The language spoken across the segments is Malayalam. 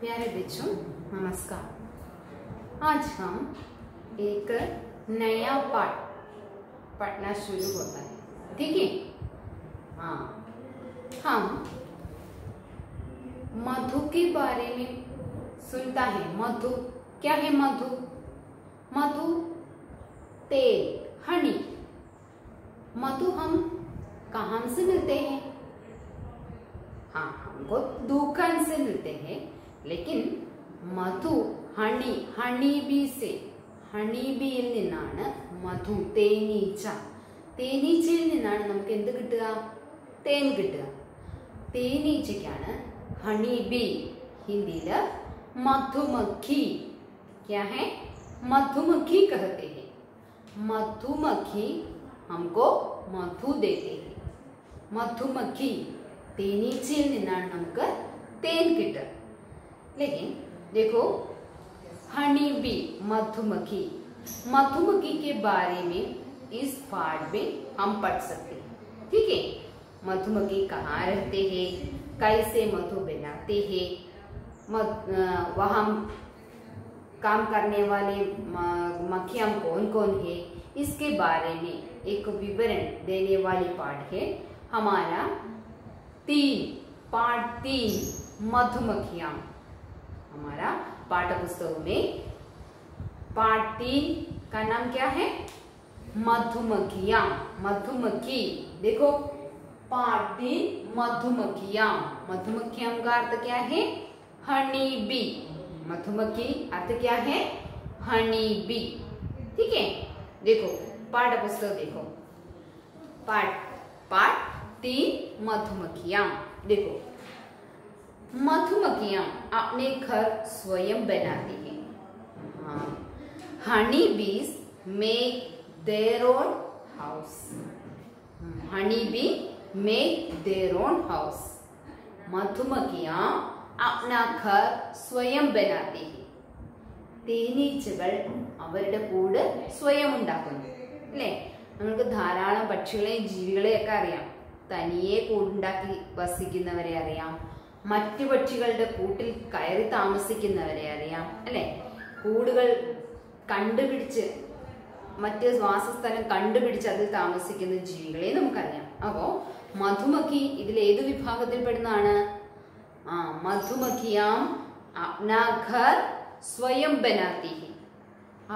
प्यारे बच्चों नमस्कार। आज हम एक नया पाठ पढ़ना शुरू होता है, ठीक है। हाँ, हम मधु के बारे में सुनता है। मधु क्या है? मधु मधु तेल, हनी। मधु हम कहाँ से मिलते हैं? हाँ, हमको दुकान से मिलते हैं, लेकिन മധു ഹണിബിയിൽ നിന്നാണ് മധു, തേനീച്ചയിൽ നിന്നാണ് നമുക്ക് എന്ത് കിട്ടുക? തേൻ കിട്ടുക. തേനീച്ചയ്ക്കാണ് ഹണിബി, ഹിന്ദിയില് മധുമക്ഖി. क्या है? मधुमक्खी कहते हैं. मधुमक्खी हमको मधु देते हैं. मधुमक्खी തേനീച്ചയിൽ നിന്നാണ് നമുക്ക് തേൻ കിട്ടുക. लेकिन देखो हनी बी, मधुमक्खी के बारे में इस पाठ में हम पढ़ सकते हैं, ठीक है। मधुमक्खी कहाँ रहते हैं, कैसे मधु बनाते हैं, वहाँ काम करने वाले मक्खियाँ कौन कौन है, इसके बारे में एक विवरण देने वाली पाठ है हमारा पाठ 3 मधुमक्खियाँ. हमारा पाठ्य पुस्तक में पाठ 3 का नाम क्या है? मधुमक्खियाँ. मधुमक्खी, देखो पाठ 3 मधुमक्खियाँ. मधुमक्खियाँ का अर्थ क्या है? Honey bee. मधुमक्खी अर्थ क्या है? हनी बी, ठीक है। देखो पाठ्य पुस्तक देखो, पाठ 3 मधुमक्खियाँ. देखो मधुमक्खियाँ अपने घर स्वयं बनाती हैं. हाँ, हनी बीज make their own house. Honey be make their own house. मधुमक्खियाँ अपना घर स्वयं बनाती हैं. തേനീച്ചകൾ അവരുടെ കൂട് സ്വയം ഉണ്ടാക്കുന്നു, അല്ലേ? നമുക്ക് ധാരാളം പക്ഷികളെയും ജീവികളെയൊക്കെ അറിയാം. തനിയെ കൂടുണ്ടാക്കി വസിക്കുന്നവരെ അറിയാം, മറ്റു പക്ഷികളുടെ കൂട്ടിൽ കയറി താമസിക്കുന്നവരെ അറിയാം, അല്ലെ? കൂടുകൾ കണ്ടുപിടിച്ച്, മറ്റ് വാസസ്ഥലം കണ്ടുപിടിച്ച് അതിൽ താമസിക്കുന്ന ജീവികളെ നമുക്കറിയാം. അപ്പോ മധുമക്ഖി ഇതിൽ ഏത് വിഭാഗത്തിൽപ്പെടുന്നതാണ്? മധുമക്ഖിയാം അപ്നാ ഘർ സ്വയം ബനാത്തി ഹി.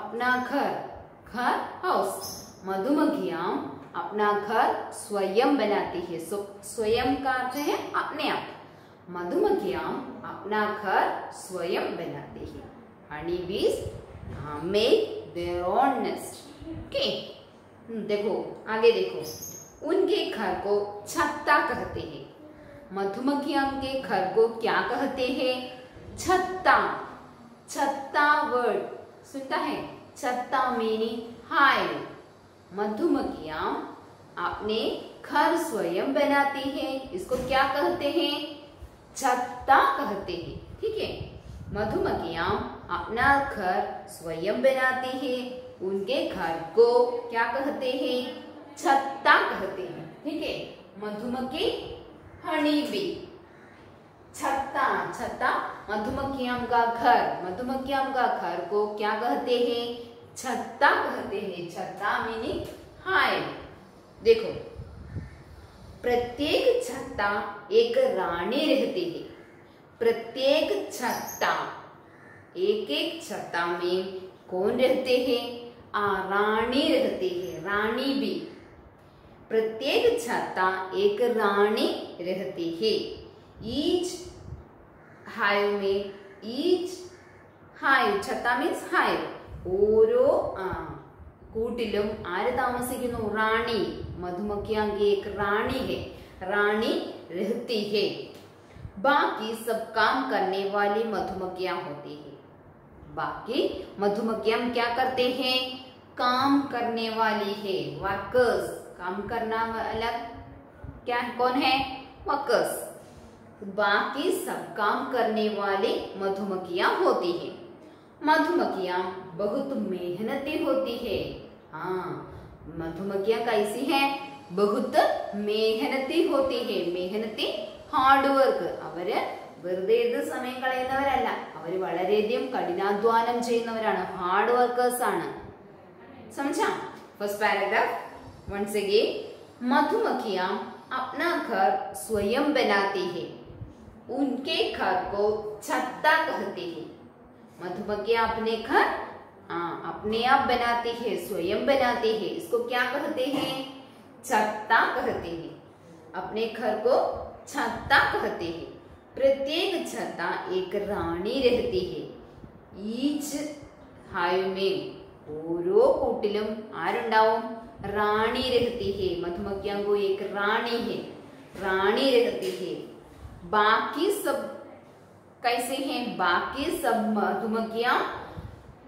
Apna Ghar house. मधुमक्खियाँ अपना घर स्वयं बनाती है. स्वयं का अर्थ है अपने आप. मधुमक्खियाँ अपना घर स्वयं बनाती है. हनी बीज make their own nest. Okay, देखो आगे देखो. उनके घर को छत्ता कहते हैं. मधुमक्खियाँ के घर को क्या कहते हैं? छत्ता. छत्ता वर्ड सुनता है? छत्ता मीनिंग हाइव. मधुमक्खियाँ अपने घर स्वयं बनाती हैं. इसको क्या कहते हैं? छत्ता कहते हैं, ठीक है। मधुमक्खियाँ अपना घर स्वयं बनाती हैं. उनके घर को क्या कहते हैं? छत्ता कहते हैं, ठीक है। मधुमक्खी हनी बी. छत्ता मधुमक्खियाँ का घर. मधुमक्खियाँ का घर को क्या कहते हैं? छत्ता कहते हैं. छत्ता मीनिंग हाइव. देखो प्रत्येक छत्ता एक रानी रहती है. प्रत्येक छत्ता, एक छत्ता में कौन रहते हैं? रानी रहती है. रानी भी. प्रत्येक छत्ता एक रानी रहती है. ईच हाइव में, ईच हाइव, छत्ता मीन्स हाइव. ഓരോ കൂട്ടിലും ആര് താമസിക്കുന്നു? റാണി. मधुमक्खियाँ की एक रानी है. रानी रहती है. बाकी सब काम करने वाली मधुमक्खियाँ होती है. बाकी मधुमक्खियाँ क्या करते हैं? काम करने वाली है. वर्कर्स. काम करना वाला क्या कौन है? वर्कर्स. बाकी सब काम करने वाली मधुमक्खियाँ होती है. मधुमक्खियाँ बहुत मेहनती होती है. हाँ, मधुमक्खियाँ कैसी हैं? बहुत मेहनती होती है. मेहनती हार्ड वर्क. അവര് വെറുതെ ഇരുന്ന് സമയം കളയുന്നവരല്ല, അവർ വളരെയധികം കഠിനാധ്വാനം ചെയ്യുന്നവരാണ്, ഹാർഡ് വർക്കേഴ്സ് ആണ്. समझा? फर्स्ट पैराग्राफ वंस अगेन, मधुमक्खियां अपना घर स्वयं बनाती है, उनके घर को छत्ता कहते हैं. मधुमक्खियां अपने घर अपने आप बनाती है, स्वयं बनाती है. इसको क्या कहते हैं? छत्ता कहते हैं. अपने घर को छत्ता कहते हैं. प्रत्येक छत्ता एक रानी रहती है. ईच हाइव में ഓരോ കൂട്ടിലും ആരുണ്ടാവും? റാണി रहती है. मधुमक्खियां को एक रानी है, रानी रहती है. बाकी सब कैसे हैं? बाकी सब मधुमक्खियां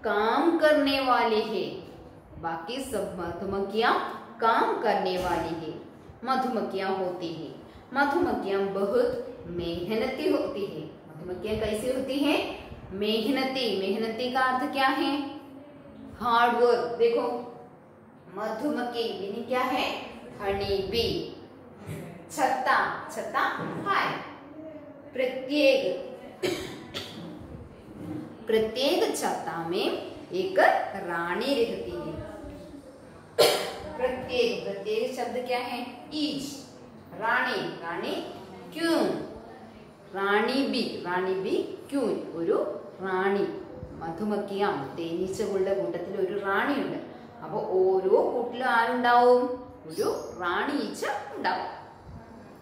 काम करने वाली है. बाकी सब मधुमक्खियां काम करने वाली है. मधुमक्खियां होती है, मधुमक्खियां बहुत मेहनती होती है. मधुमक्खियां कैसी होती हैं? मेहनती. मेहनती का अर्थ क्या है? Hard work. देखो मधुमक्खी मीनिंग क्या है? Honey bee. छत्ता, छत्ता हाय. प्रत्येक प्रत्येक छत्ता में एक रानी रहती है. प्रत्येक, प्रत्येक शब्द क्या है? ईच. रानी, रानी क्यों? रानी बी क्यों? ഒരു റാണി. മധുമക്ഖിയാം, തേനീച്ചകളുടെ കൂട്ടത്തിൽ ഒരു റാണിയുണ്ട്. അപ്പൊ ഓരോ കൂട്ടിലും ആരുണ്ടാവും? ഒരു റാണി ഈച്ച ഉണ്ടാവും.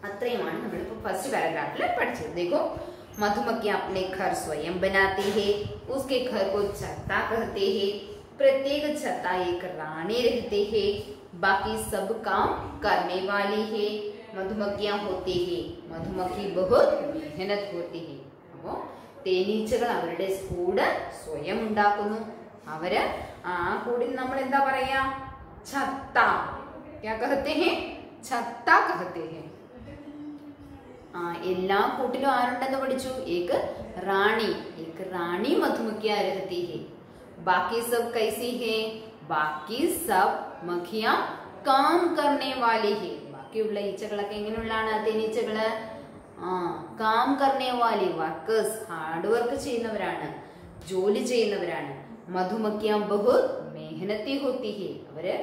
അത്രയുമാണ് നമ്മളിപ്പോ ഫസ്റ്റ് പാരഗ്രാഫിൽ പഠിച്ചത്. देखो, मधुमक्खियां अपने घर स्वयं बनाती है, उसके घर को छत्ता कहते हैं. प्रत्येक छत्ता एक रानी रहती है. बाकी सब काम करने वाली है. मधुमक्खियां होती है, मधुमक्खी बहुत मेहनत होती है. അപ്പോ തേനീച്ചകൾ അവരുടെ കൂട് സ്വയം ഉണ്ടാക്കുന്നു. അവര് ആ കൂടിന് നമ്മൾ എന്താ പറയാ? ഛത്ത. क्या कहते हैं? ഛത്ത कहते हैं. എല്ലാ കൂട്ടിലും ആരുണ്ടെന്ന് പഠിച്ചു? एक रानी मधुमक्खियां रहती है. बाकी सब कैसी है? बाकी सब मक्खियां काम करने वाली है. ബാക്കിയുള്ള ഈച്ചകളൊക്കെ എങ്ങനെയുള്ളതാണ്? തേനീച്ചകള് കാം കർണേ വാലി, വർക്കേഴ്സ്, ഹാർഡ് വർക്ക് ചെയ്യുന്നവരാണ്, ജോലി ചെയ്യുന്നവരാണ്. മധുമക്ഖിയാ ബഹുത് മെഹനത്തി ഹോത്തി ഹെ. അവര്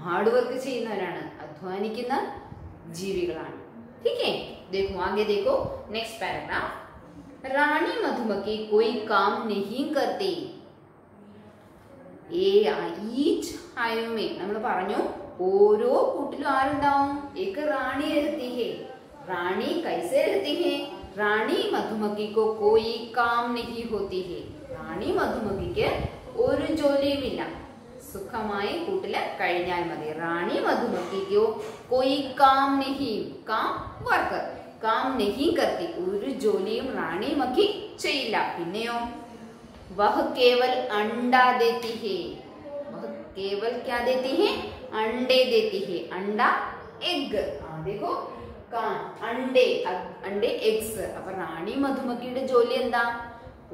ഹാർഡ് വർക്ക് ചെയ്യുന്നവരാണ്, അധ്വാനിക്കുന്ന ജീവികളാണ്. ठीक है? देखो आगे देखो, नेक्स्ट पैराग्राफ. रानी मधुमक्खी कोई काम नहीं करती. ഈച്ച് ഹൈവ് में നമ്മൾ പറഞ്ഞു ഓരോ കൂട്ടിലും ആരുണ്ടാവും? एक रानी रहती है. रानी कैसे रहती है? रानी मधुमक्खी को कोई काम नहीं होती है. रानी मधुमक्खिക്ക് ഒരു ജോലിയുമില്ല, സുഖമായി കൂട്ടില് കഴിഞ്ഞാൽ മതി. റാണി മധുമക്ഖിക്കോ कोई काम नहीं, काम വർക്കർ, काम नहीं करती. ഒരു ജോലിയും റാണി മക്ഖി ചെയ്യില്ല. പിന്നെയോ वह केवल अंडा देती है. वह केवल क्या देती है? अंडे देती है. अंडा एग. देखो अंडे, अंडे എഗ്സ്. അപ്പൊ റാണി മധുമക്ഖിയുടെ ജോലി എന്താ?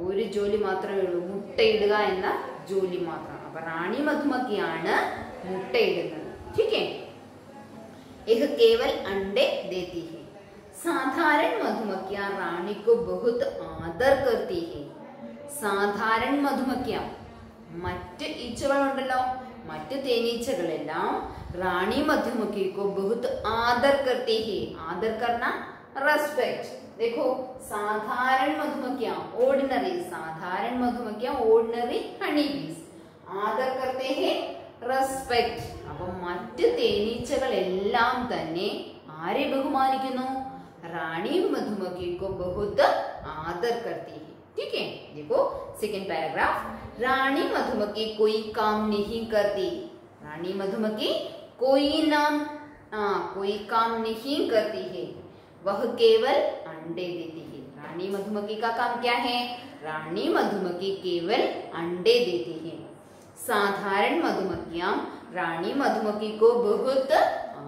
ഒരു ജോലി മാത്രമേ ഉള്ളൂ, മുട്ടയിടുക എന്ന ജോലി മാത്രം. അപ്പൊ റാണി മധുമക്ഖിയാണ് മുട്ടയിടുന്നത്. ठीक है? यह केवल अंडे देती है. साधारण मधुमक्खियां रानी को बहुत आदर करती है. സാധാരണ മധുമക്ഖിയാ, മറ്റ് ഈച്ചകളുണ്ടല്ലോ, മറ്റ് തേനീച്ചകളെല്ലാം റാണി മധുമക്ഖിको बहुत आदर करती है. आदर करना, रेस्पेक्ट. देखो साधारण मधुमक्खियां, ऑर्डिनरी, साधारण मधुमक्खियां ऑर्डिनरी हनी बीज. आदर करते हैं, रेस्पेक्ट. അപ്പോൾ മറ്റ് തേനീച്ചകളെല്ലാം തന്നെ ആരെ ബഹുമാനിക്കുന്നു? റാണി മധുമക്ഖിको बहुत आदर करती है. ठीक है? देखो सेकंड पैराग्राफ. रानी मधुमक्खी कोई काम नहीं करती. रानी मधुमक्खी कोई काम नहीं करती है. वह केवल अंडे देती है. रानी मधुमक्खी का काम क्या है? रानी मधुमक्खी केवल अंडे देती है. साधारण मधुमक्खियां रानी मधुमक्खी को बहुत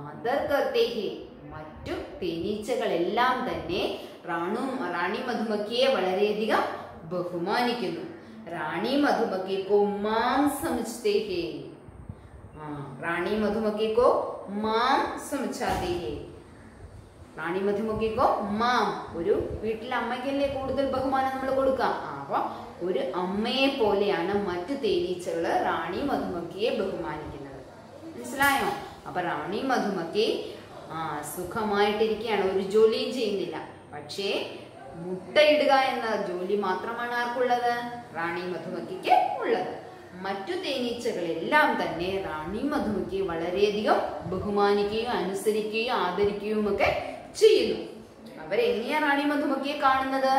आदर करते हैं. മറ്റു തേനീച്ചകളെല്ലാം തന്നെ റാണി മധുമക്ഖിയെ വളരെയധികം ബഹുമാനിക്കുന്നു. റാണി മധുമക്ഖി को मां समझते हैं. रानी मधुमक्खी को मां समझाते हैं. റാണി മധുമക്കിക്കോ മാം, ഒരു വീട്ടിലെ അമ്മയ്ക്കല്ലേ കൂടുതൽ ബഹുമാനം നമ്മൾ കൊടുക്കാം. അപ്പൊ ഒരു അമ്മയെ പോലെയാണ് മറ്റു തേനീച്ചകള് റാണി മധുമക്കിയെ ബഹുമാനിക്കുന്നത്. മനസ്സിലായോ? അപ്പൊ റാണി മധുമക്കി സുഖമായിട്ടിരിക്കുകയാണ്, ഒരു ജോലിയും ചെയ്യുന്നില്ല. പക്ഷേ മുട്ടയിടുക എന്ന ജോലി മാത്രമാണ് ആർക്കുള്ളത്? റാണി മധുമക്കിക്ക് ഉള്ളത്. മറ്റു തേനീച്ചകളെല്ലാം തന്നെ റാണി മധുമക്കിയെ വളരെയധികം ബഹുമാനിക്കുകയും അനുസരിക്കുകയും ആദരിക്കുകയും ഒക്കെ ചെയ്യുന്നു. അവരെങ്ങനെയാ റാണി മധുമക്കിയെ കാണുന്നത്?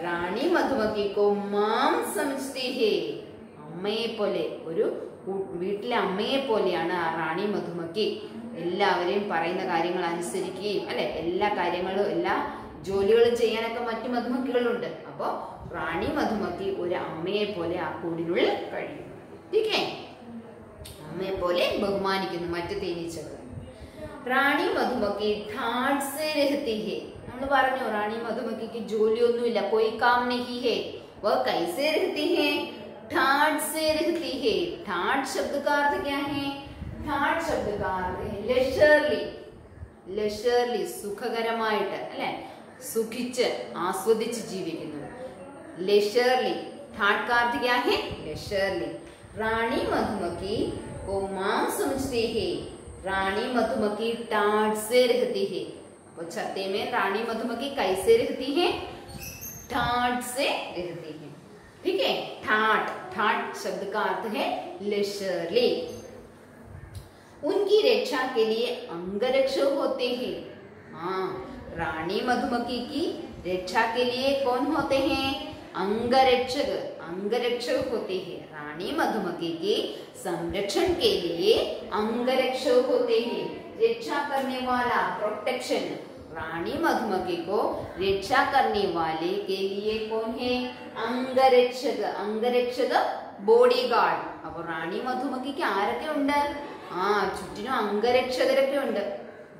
റാണി മധുമക്കിക്കോ മാം സമജ്തി ഹേ, അമ്മയെ പോലെ, ഒരു വീട്ടിലെ അമ്മയെ പോലെയാണ് ആ റാണി മധുമക്കി. എല്ലാവരെയും പറയുന്ന കാര്യങ്ങൾ അനുസരിക്കുകയും അല്ലെ, എല്ലാ കാര്യങ്ങളും എല്ലാ ജോലികളും ചെയ്യാനൊക്കെ മറ്റു മധുമക്കികളുണ്ട്. അപ്പൊ റാണി മധുമക്കി ഒരു അമ്മയെ പോലെ ആ കൂടിനുള്ളിൽ കഴിയുന്നു. ठीक है, അമ്മയെ പോലെ ബഹുമാനിക്കുന്നു മറ്റു തേനീച്ചകൾ. റാണി മധുമക്കി ഠാഠ് സേ രഹതി ഹേ, നമ്മൾ പറഞ്ഞു റാണി മധുമക്കിക്ക് ജോലിയൊന്നുമില്ല, कोई काम नहीं है, वह कैसे रहती है? ठाठ से रहती है. ठाठ शब्द का अर्थ क्या है? ठाठ शब्द का अर्थ है लेशरली. लेशरली സുഖകരമായിട്ട് അല്ലെ, സുഖിച്ച് ആസ്വദിച്ച് ജീവിക്കുന്നു. लेशरली, ठाठ का अर्थ क्या है? लेशरली. रानी मधुमक्खी को मां समझती है. रानी मधुमक्खी ठाठ से रहती है. वो छत्ते में रानी मधुमक्खी कैसे रहती है? ठाठ से रहती है. ठीक है, ठाठ, ठाठ शब्द का अर्थ है लेशरली. उनकी रक्षा के लिए अंगरक्षक होते हैं. हाँ, रानी मधुमक्खी की रक्षा के लिए कौन होते हैं? अंगरक्षक. अंगरक्षक होते हैं. रानी मधुमक्खी के संरक्षण के लिए अंगरक्षक होते हैं. रक्षा करने वाला, प्रोटेक्शन. रानी मधुमक्खी को रक्षा करने वाले के लिए कौन है? अंगरक्षक. अंगरक्षक ബോഡി ഗാർഡ്. അപ്പൊ റാണി മധുമക്കിക്ക് ആരൊക്കെ ഉണ്ട്? ചുറ്റിനും അംഗരക്ഷകരൊക്കെ ഉണ്ട്.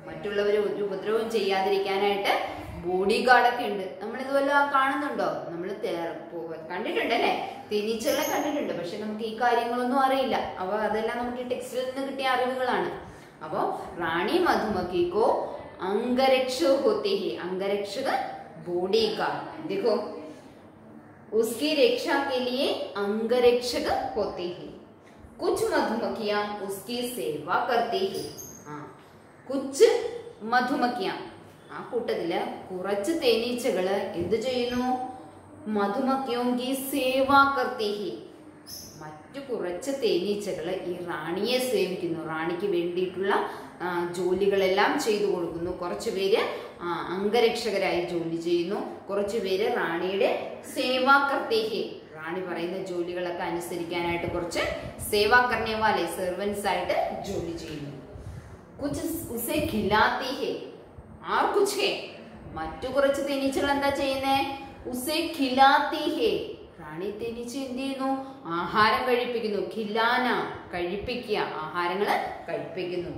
മറ്റുള്ളവരെ ഒരു ഉപദ്രവവും ചെയ്യാതിരിക്കാനായിട്ട് ബോഡി ഗാർഡൊക്കെ ഉണ്ട്. നമ്മൾ ഇതുപോലെ കാണുന്നുണ്ടോ? നമ്മൾ കണ്ടിട്ടുണ്ട് അല്ലെ, തേനീച്ചകളെ കണ്ടിട്ടുണ്ട്. പക്ഷെ നമുക്ക് ഈ കാര്യങ്ങളൊന്നും അറിയില്ല. അപ്പൊ അതെല്ലാം നമുക്ക് ഈ ടെക്സ്റ്റിൽ നിന്ന് കിട്ടിയ അറിവുകളാണ്. അപ്പൊ റാണി മധുമക്കിക്കോ अंगरक्षक होते हैं. अंगरक्षक बॉडी गार्ड. देखो, उसकी रक्षा के लिए अंगरक्षक होते हैं. कुछ मधुमक्खियां उसकी सेवा करती है. कुछ मधुमक्खियां, ആ കൂട്ടത്തില് കുറച്ച് തേനീച്ചകള് എന്ത് ചെയ്യുന്നു? മധുമക്ഖിയോങ്കി സേവാ കർത്തി ഹി. മറ്റു കുറച്ച് തേനീച്ചകള് ഈ റാണിയെ സേവിക്കുന്നു. റാണിക്ക് വേണ്ടിയിട്ടുള്ള ജോലികളെല്ലാം ചെയ്തു കൊടുക്കുന്നു. കുറച്ചു പേര് അംഗരക്ഷകരായി ജോലി ചെയ്യുന്നു. കുറച്ചു പേര് റാണിയുടെ സേവാ കർത്തി ഹി, റാണി പറയുന്ന ജോലികളൊക്കെ അനുസരിക്കാനായിട്ട് കുറച്ച് സേവാ കർനെ വാലെ, സെർവൻസ് ആയിട്ട് ജോലി ചെയ്യുന്നു. കുച്ച് ഉസേ ഖിലാത്തി ഹെ. ആർ കുച്ച് ഹെ, മറ്റു കുറച്ച് തേനീച്ചകൾ എന്താ ചെയ്യുന്നേ? ഉസേ ഖിലാത്തി ഹെ. റാണി തേനീച്ച എന്ത് ചെയ്യുന്നു? ആഹാരം കഴിപ്പിക്കുന്നു. ഖിലാന, കഴിപ്പിക്കുക, ആഹാരങ്ങള് കഴിപ്പിക്കുന്നു.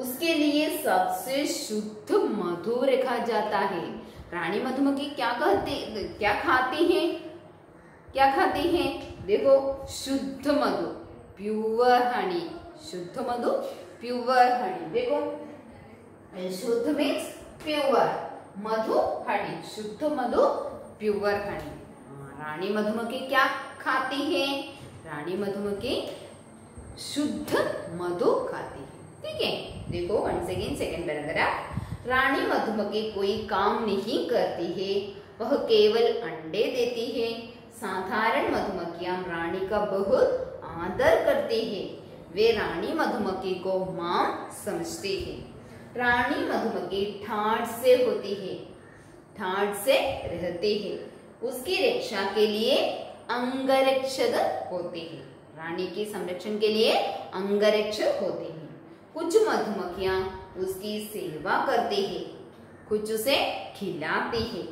उसके लिए सबसे शुद्ध मधु रखा जाता है. रानी मधुमक्खी क्या खाती है? क्या खाती है? देखो, शुद्ध मधु, प्योर हनी. शुद्ध मधु, प्योर हनी. देखो, शुद्ध मीन्स प्योर, मधु हनी. शुद्ध मधु, प्योर हनी. रानी मधुमक्खी क्या खाती है? रानी मधुमक्खी शुद्ध मधु खाती है. ठीक है, देखो वंस अगेन सेकंड पैराग्राफ. रानी मधुमक्खी कोई काम नहीं करती है, वह केवल अंडे देती है. साधारण मधुमक्खियां रानी का बहुत आदर करती है. वे रानी मधुमक्खी को मां समझती है. रानी मधुमक्खी ठाठ से होती है, ठाठ से रहती है. उसकी रक्षा के लिए अंगरक्षक होते हैं. रानी के संरक्षण के लिए अंगरक्षक होते हैं. कुछ मधुमक्खियां उसकी सेवा करती है, कुछ उसे खिलाती है.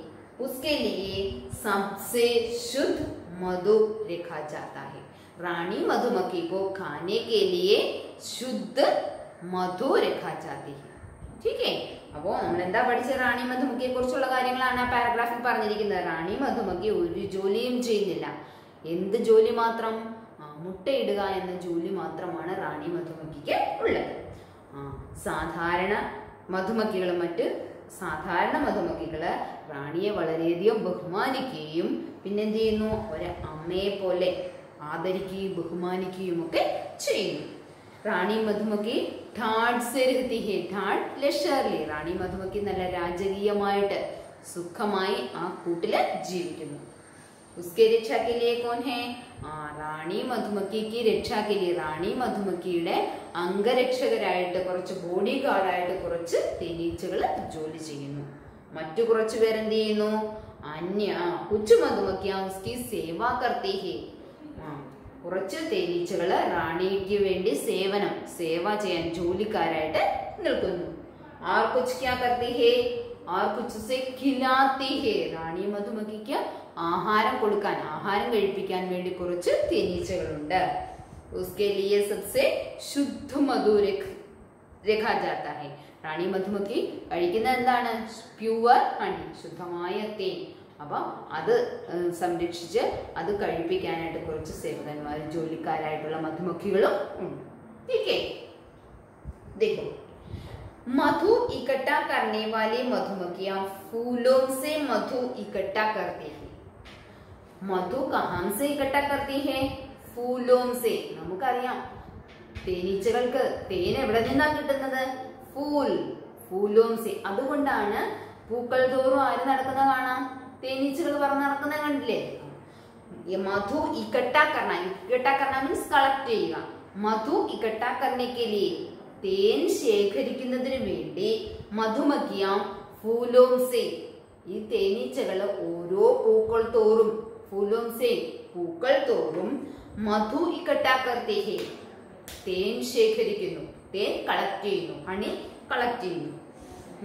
उसके लिए सबसे शुद्ध मधु रखा जाता है. रानी मधुमक्खी को खाने के लिए शुद्ध मधु रखा जाती है. ठीक है, അപ്പോൾ നമ്മൾ എന്താ പഠിച്ച? റാണി മധുമക്കിയെ കുറിച്ചുള്ള കാര്യങ്ങളാണ് ആ പാരഗ്രാഫിൽ പറഞ്ഞിരിക്കുന്നത്. റാണി മധുമക്കി ഒരു ജോലിയും ചെയ്യുന്നില്ല. എന്ത് ജോലി മാത്രം? മുട്ടയിടുക എന്ന ജോലി മാത്രമാണ് റാണി മധുമക്കിക്ക് ഉള്ളത്. സാധാരണ മധുമക്കികളും മറ്റ് സാധാരണ മധുമക്ഷികള് റാണിയെ വളരെയധികം ബഹുമാനിക്കുകയും പിന്നെന്ത് ചെയ്യുന്നു, ഒരു അമ്മയെ പോലെ ആദരിക്കുകയും ബഹുമാനിക്കുകയും ഒക്കെ ചെയ്യുന്നു. റാണി മധുമക്ഖി ഠാഠ് സെ രഹതി ഹെ, ഠാഠ് ലഷർലി. റാണി മധുമക്ഖി നല്ല രാജകീയമായിട്ട് സുഖമായി ആ കൂട്ടില് ജീവിക്കുന്നു. उसके रक्षा के लिए कौन है? റാണി മധുമക്ഖിക്ക് രക്ഷ के लिए, റാണി മധുമക്ഖിയുടെ അംഗരക്ഷകരായിട്ട് കുറച്ച് ബോഡി ഗാർഡായിട്ട് കുറച്ച് തേനീച്ചകൾ ജോലി ചെയ്യുന്നു. മറ്റു കുറച്ച് പേരെന്ത് ചെയ്യുന്നു, കുച്ചു മധുമക്ഖിയാ ഉസ്കി സേവ കർത്തി ഹെ. കുറച്ച് തേനീച്ചകള് റാണിക്ക് വേണ്ടി സേവ ചെയ്യാൻ ജോലിക്കാരായിട്ട് നിൽക്കുന്നു. ആർ കുച്ച് ക്യാ കർത്തി ഹെ? ആർ കുച്ച് സെ ഖിലാത്തി ഹെ. റാണി മധുമക്ഖിക്ക് ആഹാരം കൊടുക്കാൻ, ആഹാരം കഴിപ്പിക്കാൻ വേണ്ടി കുറച്ച് തേനീച്ചകളുണ്ട്. उसके लिए सबसे शुद्ध मधु रखा जाता है. റാണി മധുമക്ഖി കഴിക്കുന്നത് എന്താണ്? പ്യുവർ ഹണി, ശുദ്ധമായ തേൻ. അപ്പൊ അത് സംരക്ഷിച്ച് അത് കഴിപ്പിക്കാനായിട്ട് കുറച്ച് സേവകന്മാർ, ജോലിക്കാരായിട്ടുള്ള മധുമക്ഷികളും ഉണ്ട്. देखो, मधु इकट्ठा करने वाली मधुमक्खियां फूलों से मधु इकट्ठा करती है. मधु कहां से इकट्ठा करती है? फूलों से. നമുക്കറിയാം തേനീച്ചകൾക്ക് തേൻ എവിടെ നിന്നാണ് കിട്ടുന്നത്? ഫൂലോം സെ. അതുകൊണ്ടാണ് പൂക്കൾ തോറും ആര് നടക്കുന്ന കാണാം, തേനീച്ചകൾ പറന്ന് നടക്കുന്നത് കണ്ടില്ലേ? മധു ഇക്കട്ടാ കർണ മീൻസ് കളക്ട് ചെയ്യുക. മധു ഇക്കട്ടാ കർണയ്ക്ക് ലിയേ, തേൻ ശേഖരിക്കുന്നതിന് വേണ്ടി മധുമക്ഖിയാം ഫൂലോം സെ, ഈ തേനീച്ചകള് ഓരോ പൂക്കൾ തോറും, ഫൂലോം സെ പൂക്കൾ തോറും മധു ഇക്കട്ടാ കർത്തേ ഹെ, തേൻ ശേഖരിക്കുന്നു, തേൻ കളക്ട് ചെയ്യുന്നു, ഹണി കളക്ട് ചെയ്യുന്നു.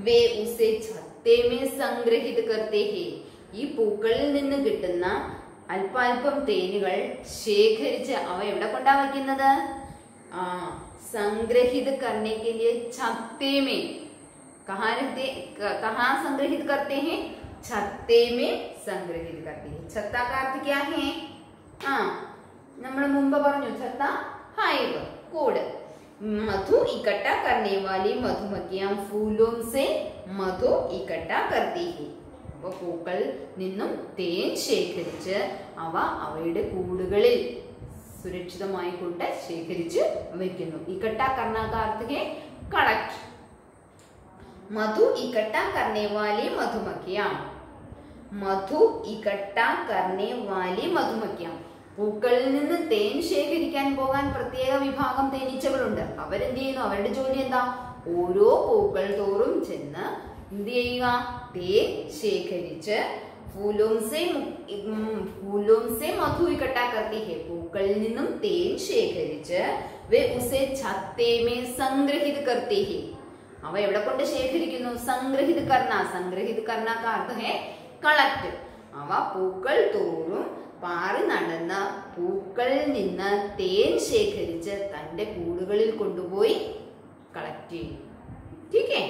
വേ ഉസേ ഛത്തേ മേ സംഗ്രഹിത് കർത്തേ ഹെ, ഈ പൂക്കളിൽ നിന്ന് കിട്ടുന്ന അല്പാൽപ്പം തേനുകൾ ശേഖരിച്ച് അവ എവിടെ കൊണ്ടാ വയ്ക്കുന്നത്? संग्रहित करने के लिए छत्ते में, कहाँ संग्रहित करते हैं? छत्ते में संग्रहित करते हैं. छत्ता का अर्थ क्या है? നമ്മൾ മുമ്പ് പറഞ്ഞു, छत्ता हाइव, कूड़. मधु इकट्ठा करने वाली मधुमक्खियां फूलों से मधु इकट्ठा करती है. അപ്പോൾ പൂക്കൾ നിന്നും തേൻ ശേഖരിച്ച് അവ അവയുടെ കൂടുകളിൽ സുരക്ഷിതമായി കൊണ്ട് ശേഖരിച്ച് വെക്കുന്നു. इकट्ठा करना का अर्थ है कलेक्ट. मधु इकट्ठा करने वाली मधुमक्खियां, मधु इकट्ठा करने वाली मधुमक्खियां. പൂക്കളിൽ നിന്ന് തേൻ ശേഖരിക്കാൻ പോകാൻ പ്രത്യേക വിഭാഗം തേനീച്ചകളുണ്ട്. അവരെന്ത് ചെയ്യുന്നു? അവരുടെ ജോലി എന്താ? ഓരോ പൂക്കൾ തോറും ചെന്ന് എന്ത് ചെയ്യുക? തേൻ ശേഖരിച്ച് फूलों से मधु इकट्ठा करती है. പൂക്കളിൽ നിന്നും തേൻ ശേഖരിച്ച് वे उसे छत्ते में संग्रहित करते हैं. അവ എവിടെ കൊണ്ട് ശേഖരിക്കുന്നു? സംഗ്രഹിത് കർണ. സംഗ്രഹിത് കർണ का अर्थ है കളക്ട്. അവ പൂക്കൾ തോറും പാറി നടന്ന പൂക്കളിൽ നിന്ന് തേൻ ശേഖരിച്ച് തന്റെ കൂടുകളിൽ കൊണ്ടുപോയി കളക്ട് ചെയ്യും. ठीक है.